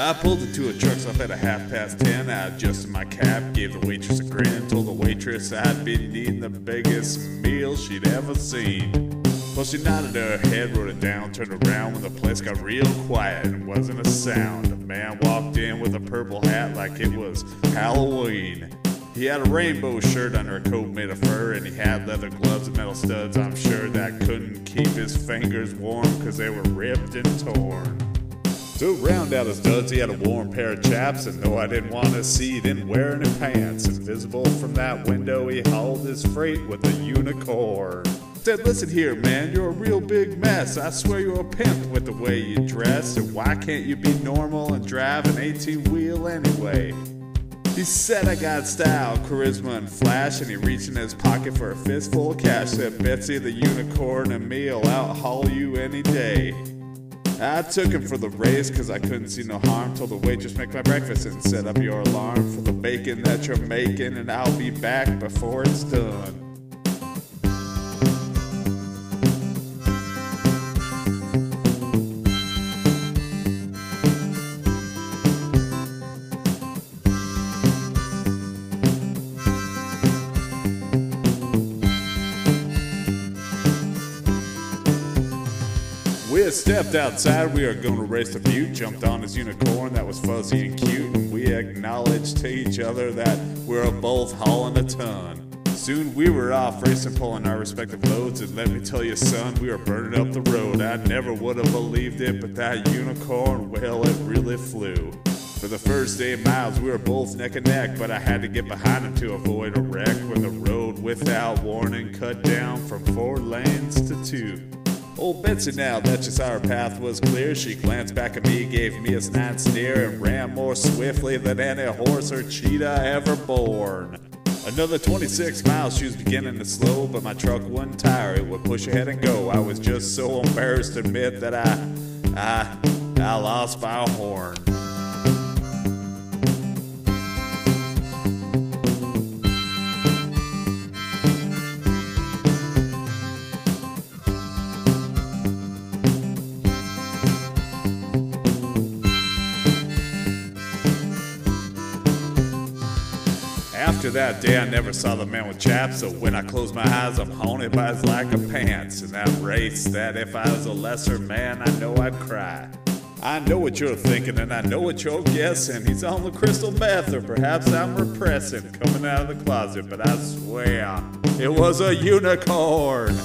I pulled into a truck stop at 10:30. I adjusted my cap, gave the waitress a grin, told the waitress I'd been eating the biggest meal she'd ever seen. Well, she nodded her head, wrote it down, turned around when the place got real quiet and wasn't a sound. A man walked in with a purple hat like it was Halloween. He had a rainbow shirt under a coat made of fur, and he had leather gloves and metal studs, I'm sure, that couldn't keep his fingers warm because they were ripped and torn. To round out his duds, he had a worn pair of chaps, and though I didn't want to see, he didn't wear any pants. Invisible from that window, he hauled his freight with a unicorn. Said, listen here, man, you're a real big mess. I swear you're a pimp with the way you dress, and why can't you be normal and drive an 18-wheel anyway? He said I got style, charisma, and flash, and he reached in his pocket for a fistful of cash. Said, Betsy the unicorn and me'll out-haul you any day. I took him for the race cause I couldn't see no harm. Told the waitress make my breakfast and set up your alarm for the bacon that you're making, and I'll be back before it's done. We had stepped outside, we were going to race the butte. Jumped on his unicorn that was fuzzy and cute, and we acknowledged to each other that we were both hauling a ton. Soon we were off racing, pulling our respective loads, and let me tell you, son, we were burning up the road. I never would have believed it, but that unicorn, well, it really flew. For the first 8 miles, we were both neck and neck, but I had to get behind him to avoid a wreck when the road, without warning, cut down from 4 lanes to 2. Old Betsy now that she saw her path was clear, she glanced back at me, gave me a snide sneer, and ran more swiftly than any horse or cheetah ever born. Another 26 miles, she was beginning to slow, but my truck wouldn't tire, it would push ahead and go. I was just so embarrassed to admit that I lost my horn. After that day, I never saw the man with chaps, so when I close my eyes, I'm haunted by his lack of pants. In that race, that if I was a lesser man, I know I'd cry. I know what you're thinking, and I know what you're guessing. He's on the crystal meth, or perhaps I'm repressing, coming out of the closet, but I swear, it was a unicorn.